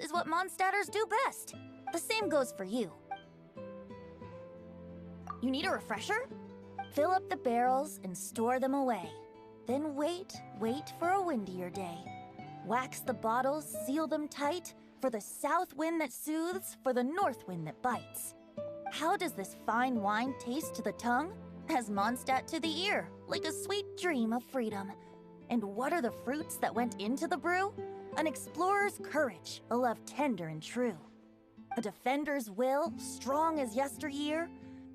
is what Mondstadters do best. The same goes for you. You need a refresher? Fill up the barrels and store them away. Then wait for a windier day. Wax the bottles, seal them tight, for the south wind that soothes, for the north wind that bites. How does this fine wine taste to the tongue? As Mondstadt to the ear, like a sweet dream of freedom. And what are the fruits that went into the brew? An explorer's courage, a love tender and true. A defender's will, strong as yesteryear,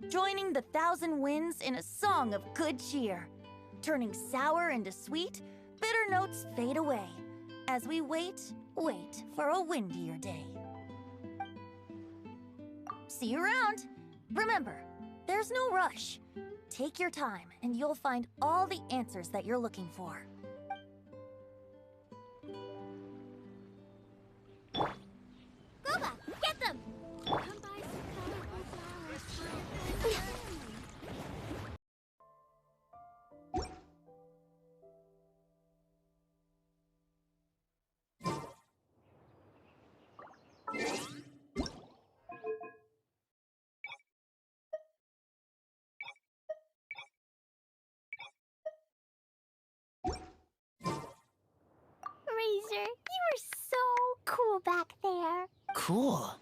joining the thousand winds in a song of good cheer. Turning sour into sweet, bitter notes fade away, as we wait for a windier day. See you around. Remember, there's no rush. Take your time, and you'll find all the answers that you're looking for. Goba, get them! Come by some colorful flowers. Razor, you are so cool back there. Cool.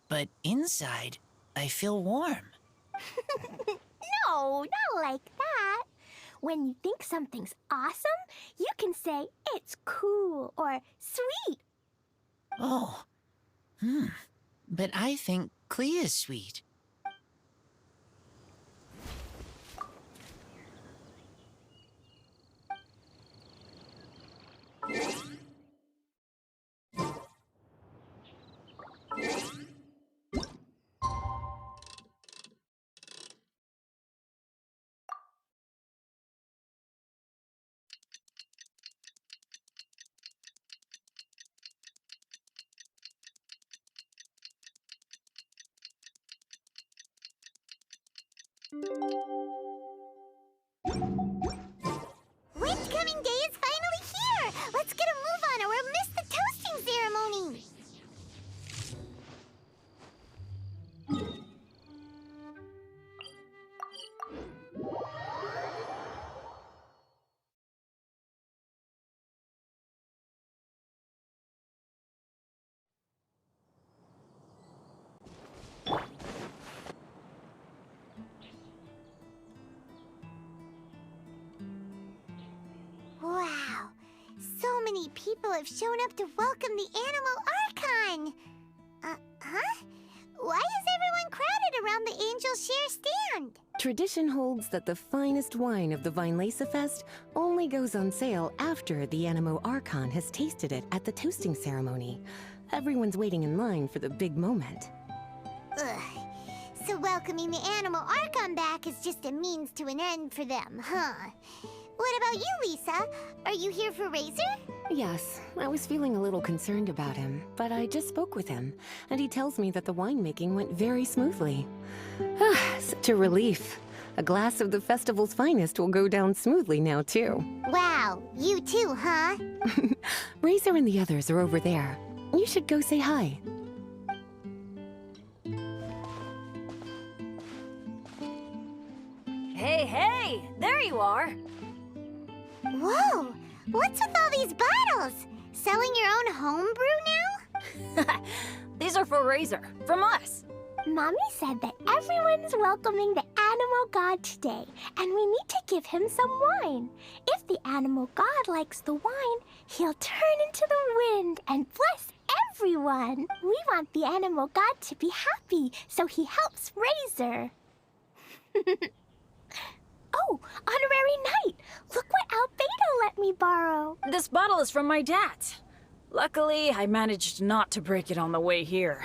But inside, I feel warm. No, not like that. When you think something's awesome, you can say it's cool or sweet. Oh. But I think Clea is sweet. Windcoming Day is finally here! Let's get a move on or we'll miss the toasting ceremony! Wow, so many people have shown up to welcome the Animal Archon! Why is everyone crowded around the Angel Share stand? Tradition holds that the finest wine of the Vinelesa Fest only goes on sale after the Animo Archon has tasted it at the toasting ceremony. Everyone's waiting in line for the big moment. Ugh. So welcoming the Animal Archon back is just a means to an end for them, huh? What about you, Lisa? Are you here for Razor? Yes, I was feeling a little concerned about him, but I just spoke with him, and he tells me that the winemaking went very smoothly. Such a relief. A glass of the festival's finest will go down smoothly now, too. Wow, you too, huh? Razor and the others are over there. You should go say hi. Hey, there you are. Whoa! What's with all these bottles? Selling your own homebrew now? These are for Razor, from us. Mommy said that everyone's welcoming the Animal God today, and we need to give him some wine. If the Animal God likes the wine, he'll turn into the wind and bless everyone. We want the Animal God to be happy, so he helps Razor. Oh, honorary knight! Look what Albedo let me borrow. This bottle is from my dad. Luckily, I managed not to break it on the way here.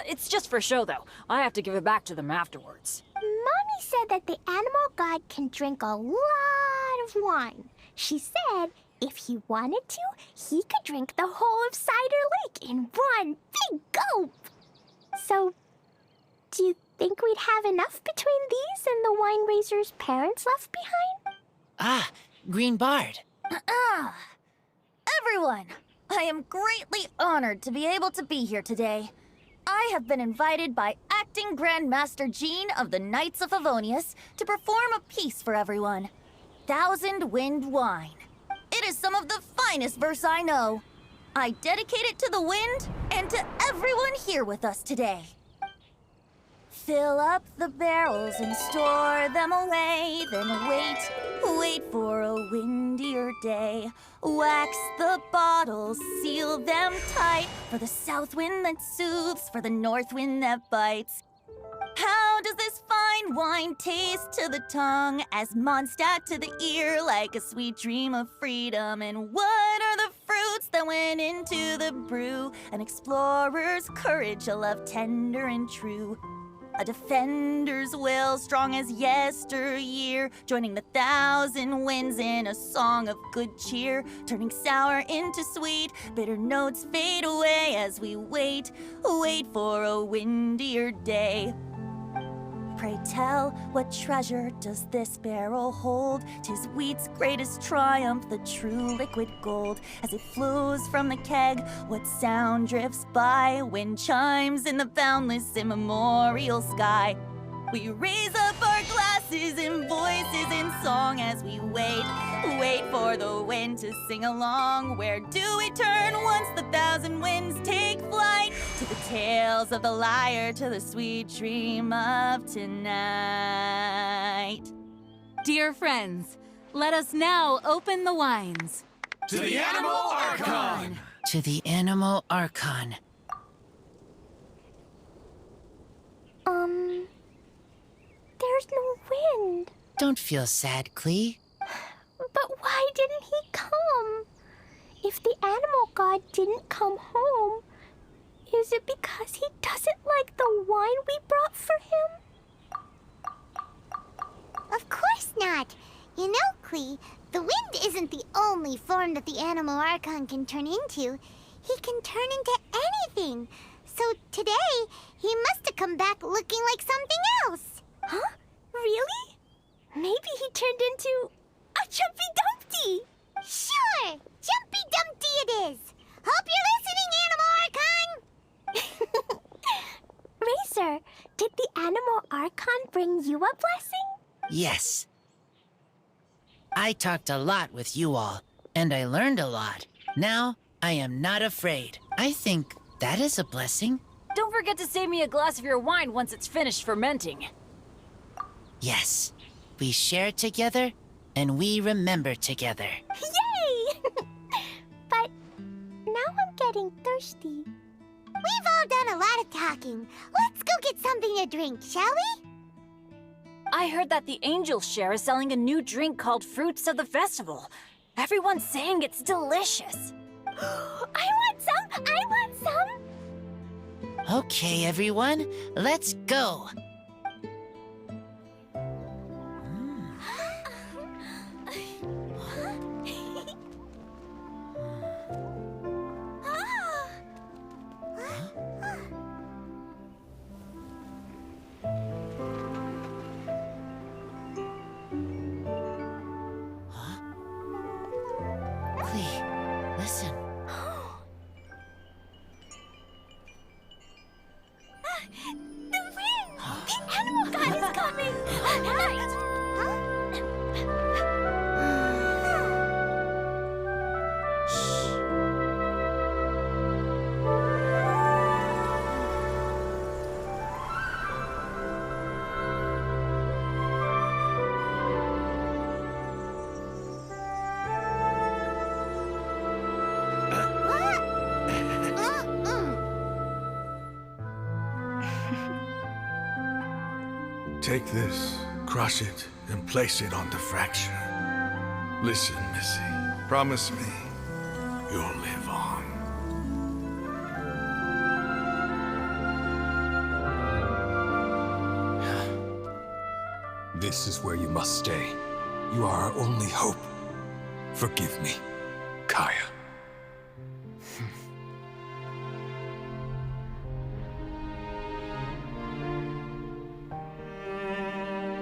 It's just for show, though. I have to give it back to them afterwards. Mommy said that the Animal God can drink a lot of wine. She said if he wanted to, he could drink the whole of Cider Lake in one big gulp. So, do you think we'd have enough between these and the wine raiser's parents left behind? Ah, Green Bard. Everyone, I am greatly honored to be able to be here today. I have been invited by Acting Grandmaster Jean of the Knights of Favonius to perform a piece for everyone. Thousand Wind Wine. It is some of the finest verse I know. I dedicate it to the wind and to everyone here with us today. Fill up the barrels and store them away, then wait for a windier day. Wax the bottles, seal them tight, for the south wind that soothes, for the north wind that bites. How does this fine wine taste to the tongue, as Mondstadt to the ear, like a sweet dream of freedom? And what are the fruits that went into the brew? An explorer's courage, a love tender and true. A defender's will, strong as yesteryear, joining the thousand winds in a song of good cheer, turning sour into sweet, bitter notes fade away as we wait for a windier day. Pray tell, what treasure does this barrel hold? 'Tis wheat's greatest triumph, the true liquid gold. As it flows from the keg, what sound drifts by? Wind chimes in the boundless immemorial sky. We raise up our glasses and voices in song as we wait for the wind to sing along. Where do we turn once the thousand winds take flight? To the tales of the lyre, to the sweet dream of tonight. Dear friends, let us now open the wines. To the Animal Archon! To the Animal Archon. There's no wind. Don't feel sad, Clee. But why didn't he come? If the animal god didn't come home, is it because he doesn't like the wine we brought for him? Of course not. You know, Clee, the wind isn't the only form that the Animal Archon can turn into. He can turn into anything. So today, he must have come back looking like something else. Huh? Really? Maybe he turned into a Jumpy Dumpty. Sure, Jumpy Dumpty it is. Hope you're listening, Animal Archon. Racer, did the Animal Archon bring you a blessing? Yes. I talked a lot with you all, and I learned a lot. Now, I am not afraid. I think that is a blessing. Don't forget to save me a glass of your wine once it's finished fermenting. Yes. We share together, and we remember together. Yay! But now I'm getting thirsty. We've all done a lot of talking. Let's go get something to drink, shall we? I heard that the Angel Share is selling a new drink called Fruits of the Festival. Everyone's saying it's delicious. I want some! I want some! Okay, everyone, let's go. Clee, listen. The wind! The animal god is coming! Right! Take this, crush it, and place it on the fracture. Listen, Missy. Promise me you'll live on. This is where you must stay. You are our only hope. Forgive me, Kaya.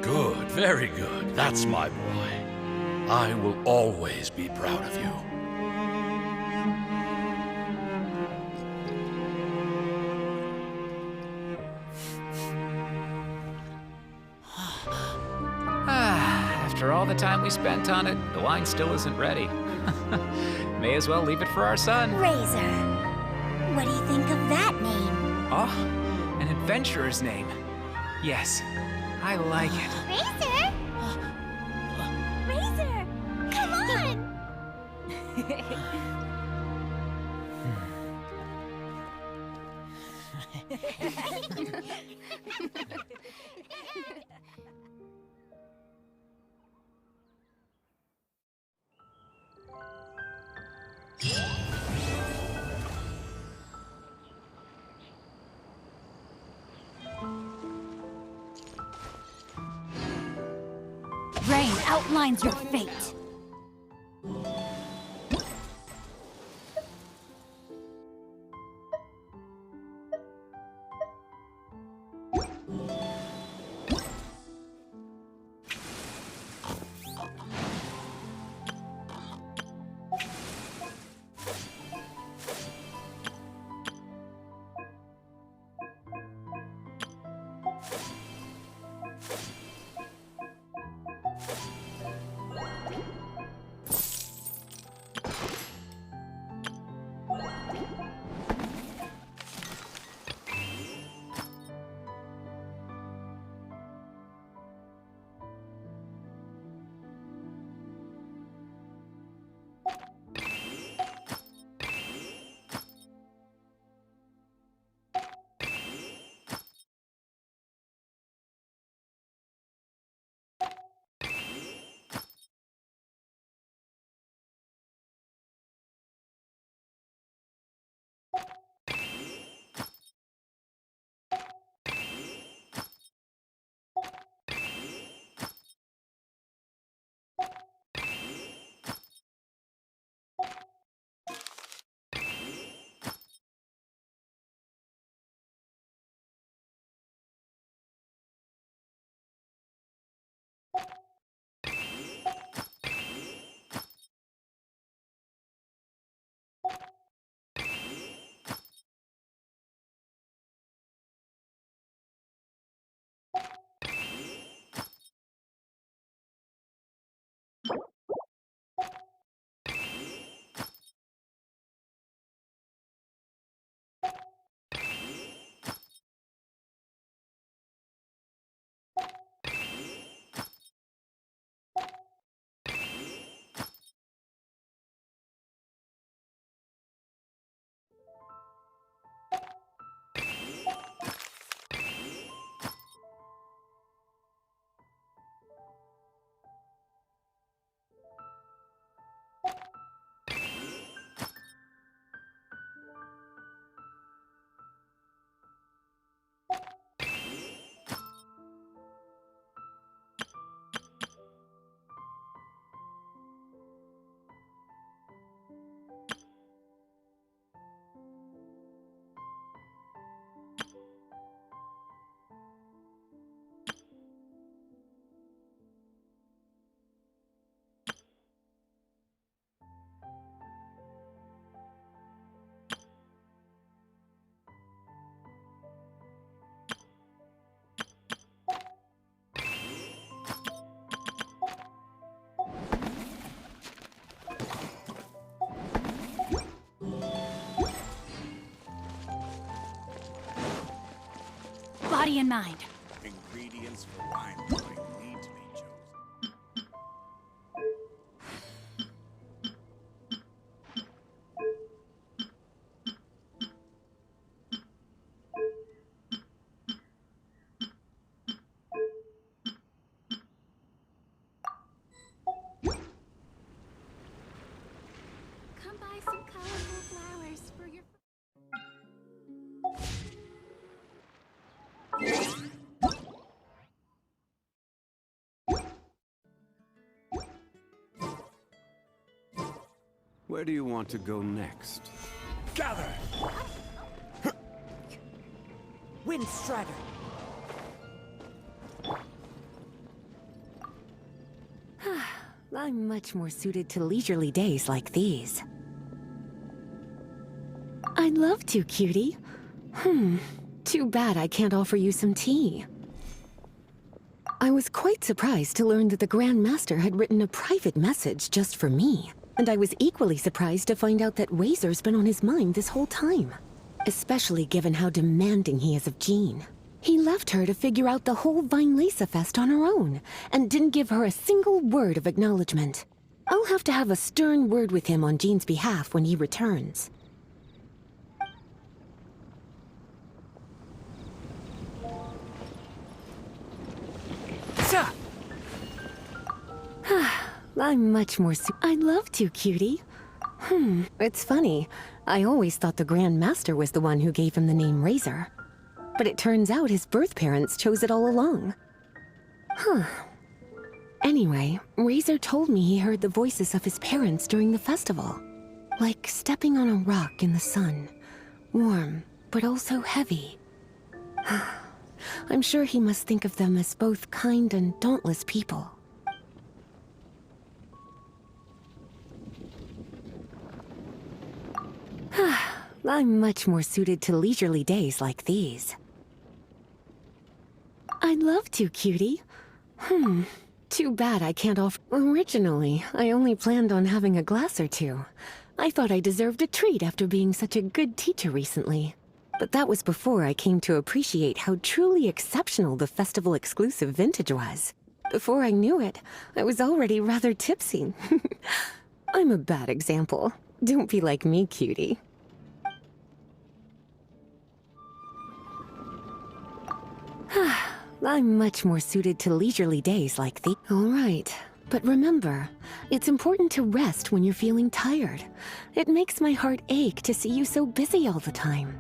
Good, very good. That's my boy. I will always be proud of you. the time we spent on it, the wine still isn't ready. May as well leave it for our son. Razor. What do you think of that name? Oh, an adventurer's name. Yes, I like it. Razor? Razor! Come on! Rain outlines your fate. Body and mind. Ingredients for wine brewing need to be chosen. Come buy some colorful flowers for your... Where do you want to go next? Gather! Wind Strider! I'm much more suited to leisurely days like these. I'd love to, cutie. Too bad I can't offer you some tea. I was quite surprised to learn that the Grand Master had written a private message just for me. And I was equally surprised to find out that Razor's been on his mind this whole time. Especially given how demanding he is of Jean. He left her to figure out the whole Vine Lisa Fest on her own, and didn't give her a single word of acknowledgement. I'll have to have a stern word with him on Jean's behalf when he returns. I'm much more I'd love to, cutie. It's funny. I always thought the Grand Master was the one who gave him the name Razor. But it turns out his birth parents chose it all along. Anyway, Razor told me he heard the voices of his parents during the festival. Like stepping on a rock in the sun. Warm, but also heavy. I'm sure he must think of them as both kind and dauntless people. I'm much more suited to leisurely days like these. I'd love to, cutie. Too bad I can't offer. Originally, I only planned on having a glass or two. I thought I deserved a treat after being such a good teacher recently. But that was before I came to appreciate how truly exceptional the festival exclusive vintage was. Before I knew it, I was already rather tipsy. I'm a bad example. Don't be like me, cutie. I'm much more suited to leisurely days like these. All right, but remember, it's important to rest when you're feeling tired. It makes my heart ache to see you so busy all the time.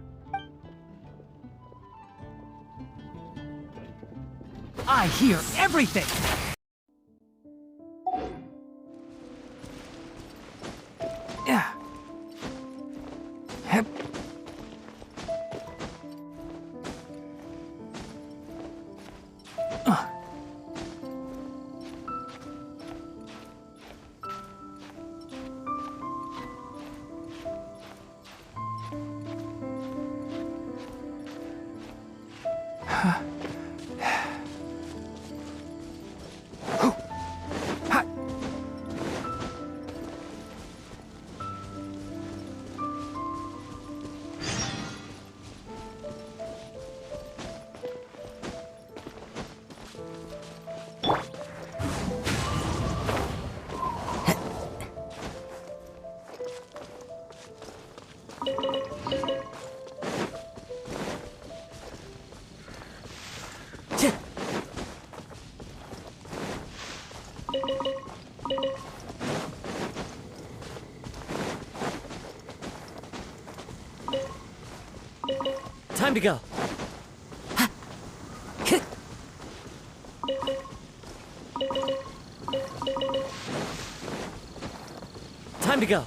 I hear everything! Yeah. Hep. Time to go. Time to go.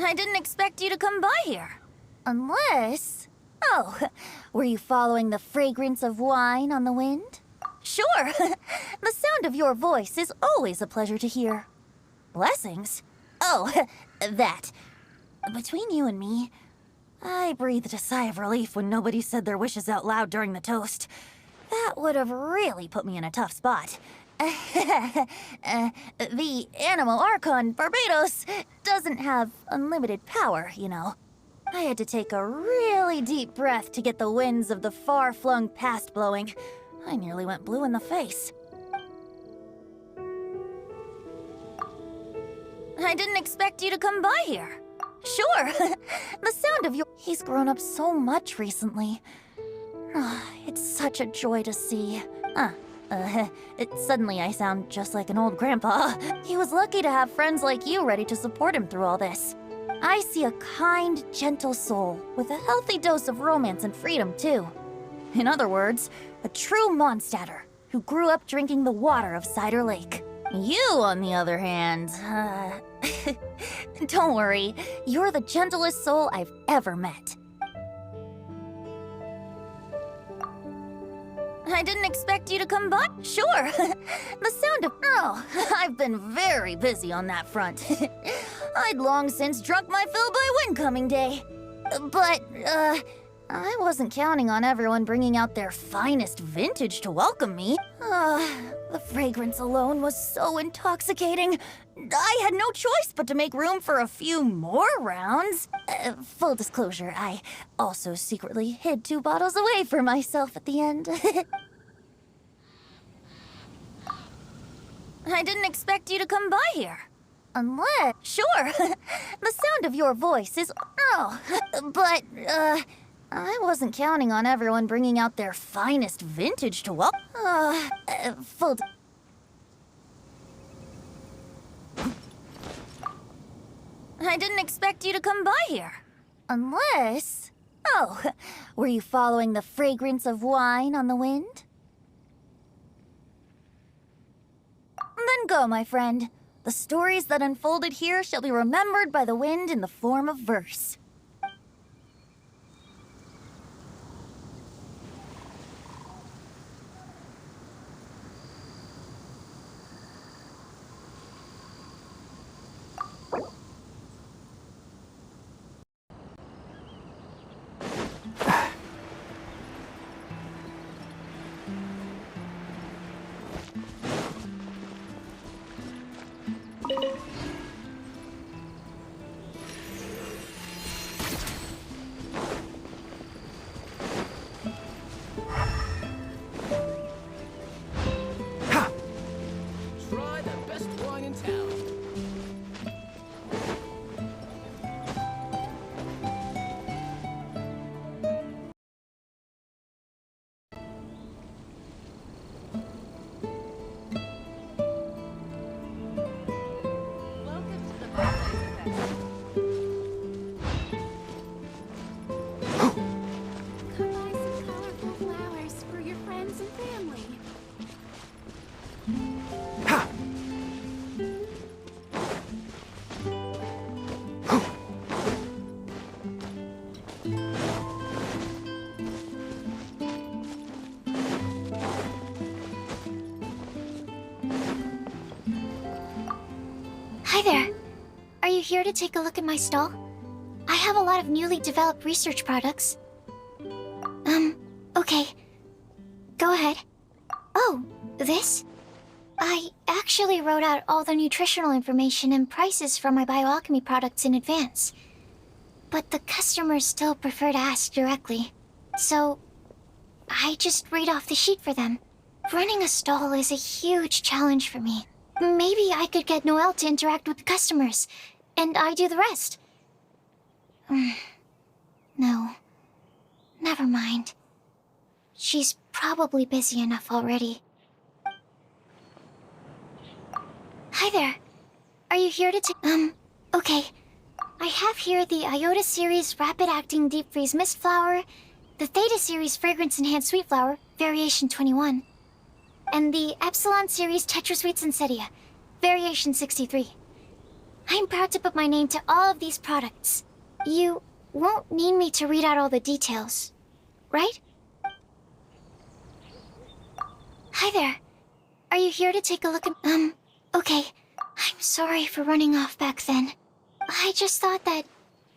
I didn't expect you to come by here. Unless... Oh, were you following the fragrance of wine on the wind? Sure. The sound of your voice is always a pleasure to hear. Blessings? Oh, that. Between you and me, I breathed a sigh of relief when nobody said their wishes out loud during the toast. That would have really put me in a tough spot. The Animal Archon Barbados doesn't have unlimited power, you know. I had to take a really deep breath to get the winds of the far-flung past blowing. I nearly went blue in the face. I didn't expect you to come by here. Sure. The sound of your... He's grown up so much recently. It's such a joy to see. Suddenly I sound just like an old grandpa. He was lucky to have friends like you ready to support him through all this. I see a kind, gentle soul with a healthy dose of romance and freedom, too. In other words, a true Mondstadter who grew up drinking the water of Cider Lake. You, on the other hand, don't worry, you're the gentlest soul I've ever met. I didn't expect you to come by. Sure. The sound of... Oh, I've been very busy on that front. I'd long since drunk my fill by Windcoming Day. But, I wasn't counting on everyone bringing out their finest vintage to welcome me. The fragrance alone was so intoxicating. I had no choice but to make room for a few more rounds. Full disclosure, I also secretly hid 2 bottles away for myself at the end. I didn't expect you to come by here. Unless... Sure. The sound of your voice is... Oh, but, I wasn't counting on everyone bringing out their finest vintage to welcome. I didn't expect you to come by here. Unless... Oh, were you following the fragrance of wine on the wind? Then go, my friend. The stories that unfolded here shall be remembered by the wind in the form of verse. Try the best wine in town. Come buy some colorful flowers for your friends and family. Hi there. Are you here to take a look at my stall? I have a lot of newly developed research products. Okay. Go ahead. Oh, this? I actually wrote out all the nutritional information and prices for my bioalchemy products in advance. But the customers still prefer to ask directly. So, I just read off the sheet for them. Running a stall is a huge challenge for me. Maybe I could get Noelle to interact with the customers, and I do the rest. No. Never mind. She's probably busy enough already. Hi there. Are you here to okay. I have here the Iota Series Rapid Acting Deep Freeze Mist Flower, the Theta Series Fragrance Enhanced Sweet Flower, Variation 21, and the Epsilon Series Tetra Sweet Sensetia, Variation 63. I'm proud to put my name to all of these products. You won't need me to read out all the details, right? Hi there. Are you here to take a look at... okay. I'm sorry for running off back then. I just thought that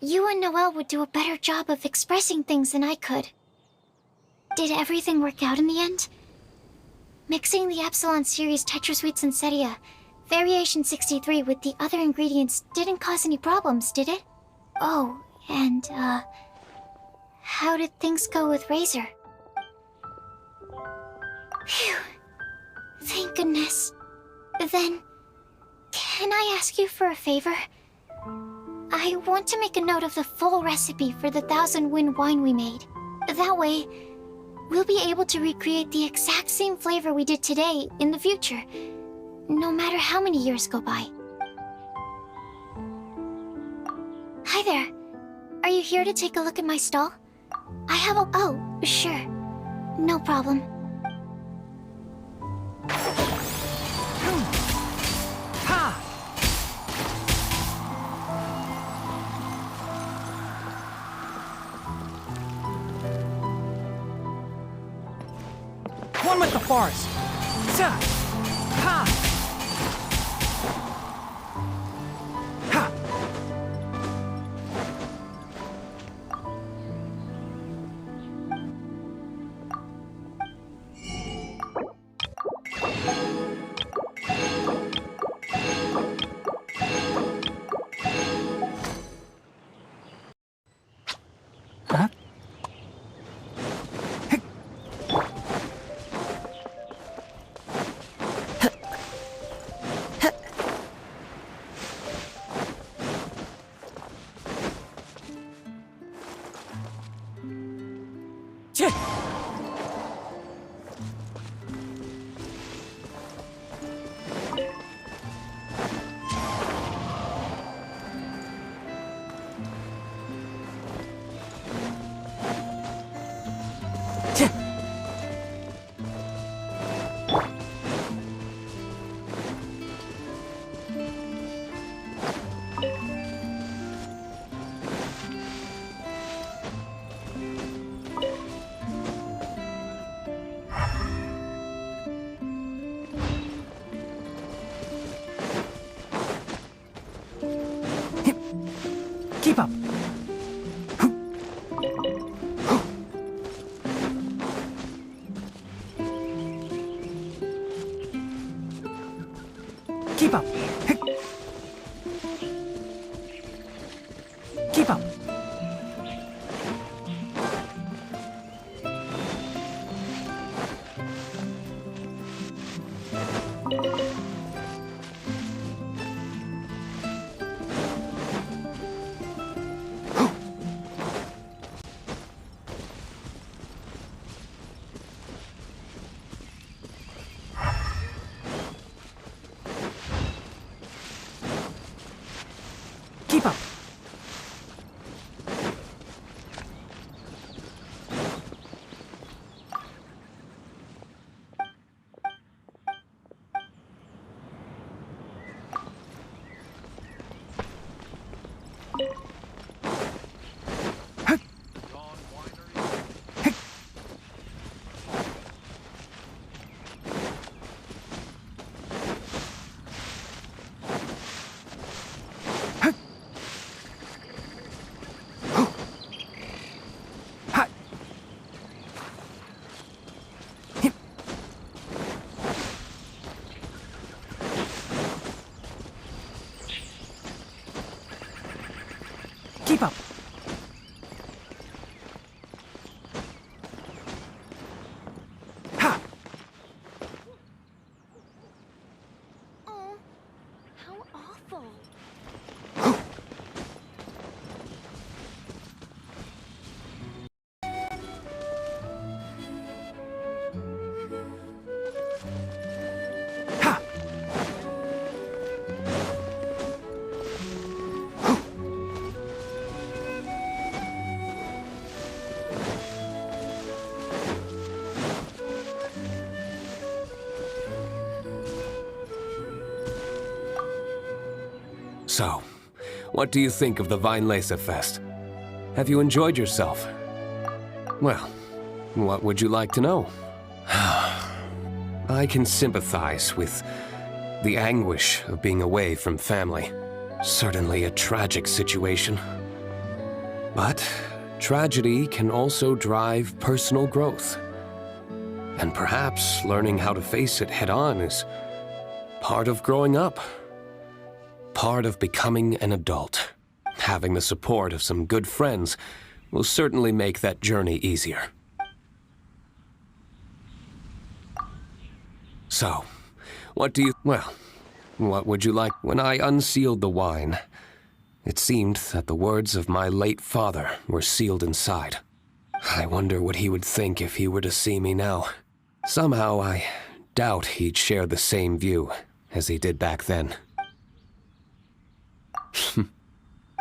you and Noelle would do a better job of expressing things than I could. Did everything work out in the end? Mixing the Epsilon Series Tetra Sweet Sensetia, Variation 63 with the other ingredients didn't cause any problems, did it? Oh, and, how did things go with Razor? Phew. Thank goodness. Then, can I ask you for a favor? I want to make a note of the full recipe for the 1000 Wind wine we made. That way, we'll be able to recreate the exact same flavor we did today in the future, no matter how many years go by. Hi there. Are you here to take a look at my stall? I have a... Oh, sure. No problem. with the forest! Sa! Ha! Ha! Huh? Keep up. Keep up. Keep up. Keep up. Keep up. Ha! Oh, how awful. So, what do you think of the Weinlese Fest? Have you enjoyed yourself? Well, what would you like to know? I can sympathize with the anguish of being away from family. Certainly a tragic situation. But tragedy can also drive personal growth. And perhaps learning how to face it head-on is part of growing up. Part of becoming an adult. Having the support of some good friends will certainly make that journey easier. So, what would you like? When I unsealed the wine, it seemed that the words of my late father were sealed inside. I wonder what he would think if he were to see me now. Somehow I doubt he'd share the same view as he did back then.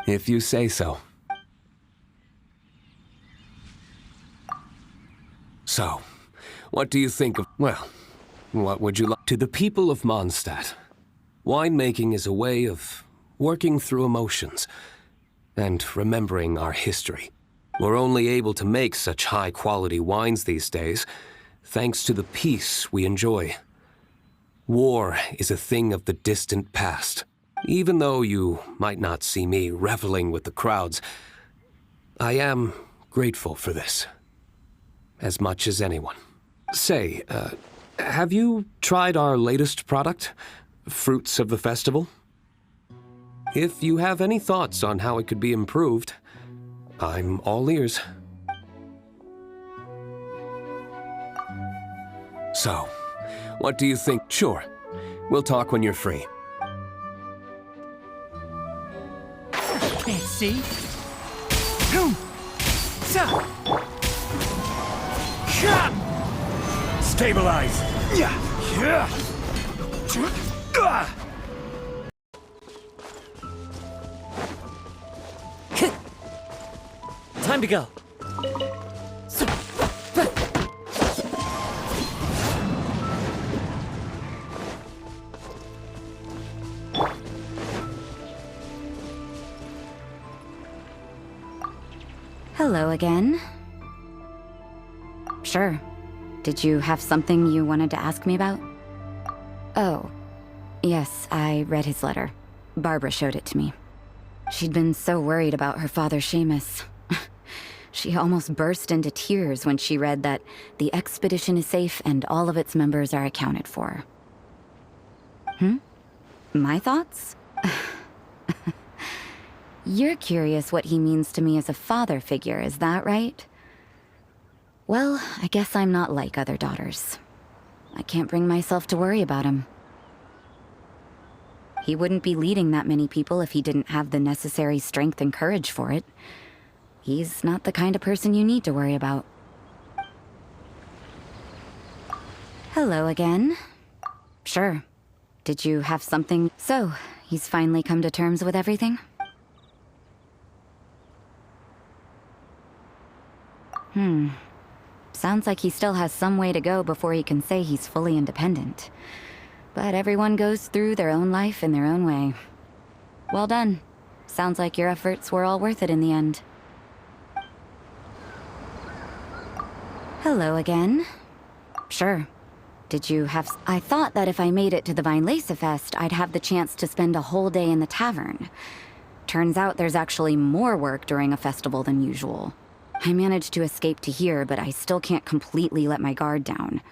If you say so. So, what do you think of... Well, what would you like? To the people of Mondstadt, winemaking is a way of working through emotions and remembering our history. We're only able to make such high-quality wines these days thanks to the peace we enjoy. War is a thing of the distant past. Even though you might not see me reveling with the crowds, I am grateful for this. As much as anyone. Say, have you tried our latest product, Fruits of the Festival? If you have any thoughts on how it could be improved, I'm all ears. So, what do you think? Sure, we'll talk when you're free. Can't see. Boom! Sa! Shot! Stabilize! Yeah! Yeah! Time to go. Hello again. Sure. Did you have something you wanted to ask me about? Oh, yes, I read his letter. Barbara showed it to me. She'd been so worried about her father, Seamus. She almost burst into tears when she read that the expedition is safe and all of its members are accounted for. My thoughts? You're curious what he means to me as a father figure, is that right? Well, I guess I'm not like other daughters. I can't bring myself to worry about him. He wouldn't be leading that many people if he didn't have the necessary strength and courage for it. He's not the kind of person you need to worry about. Hello again. Sure. Did you have something? So, he's finally come to terms with everything? Sounds like he still has some way to go before he can say he's fully independent. But everyone goes through their own life in their own way. Well done. Sounds like your efforts were all worth it in the end. Hello again. Sure. Did you have... I thought that if I made it to the Vinelesa Fest, I'd have the chance to spend a whole day in the tavern. Turns out there's actually more work during a festival than usual. I managed to escape to here, but I still can't completely let my guard down.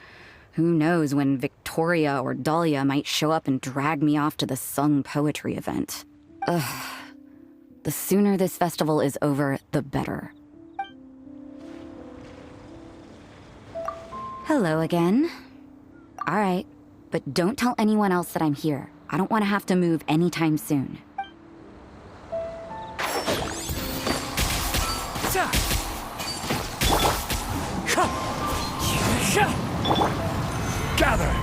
Who knows when Victoria or Dahlia might show up and drag me off to the sung poetry event. Ugh. The sooner this festival is over, the better. Hello again. Alright, but don't tell anyone else that I'm here. I don't want to have to move anytime soon. Gather!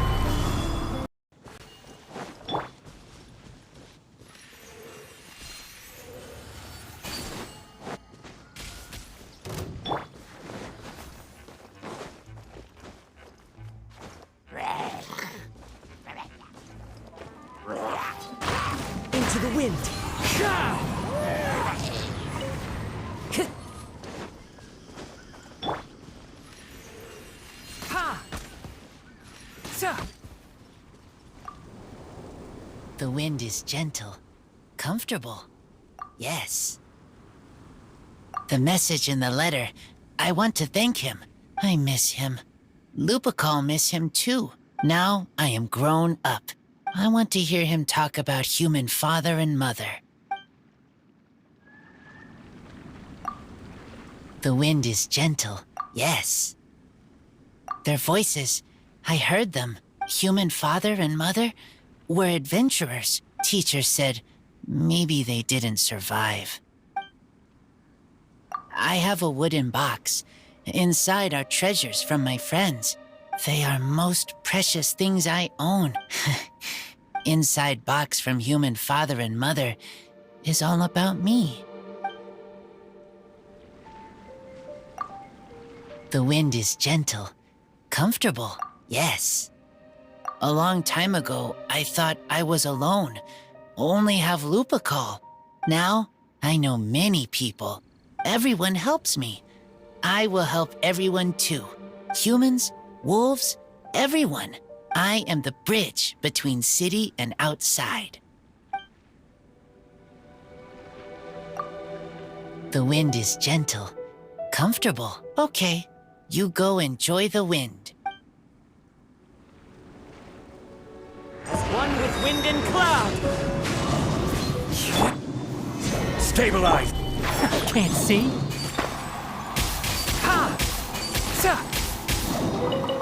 Into the wind. The wind is gentle, comfortable. Yes. The message in the letter, I want to thank him. I miss him. Lupacol miss him too. Now I am grown up. I want to hear him talk about human father and mother. The wind is gentle. Yes. Their voices, I heard them. Human father and mother were adventurers. Teacher said maybe they didn't survive. I have a wooden box. Inside are treasures from my friends. They are most precious things I own. Inside box from human father and mother is all about me. The wind is gentle, comfortable, yes. A long time ago, I thought I was alone, only have Lupacol. Now, I know many people. Everyone helps me. I will help everyone too. Humans wolves, everyone. I am the bridge between city and outside. The wind is gentle, comfortable. Okay, you go enjoy the wind. One with wind and cloud. Stabilize! Can't see. Ha! Sa!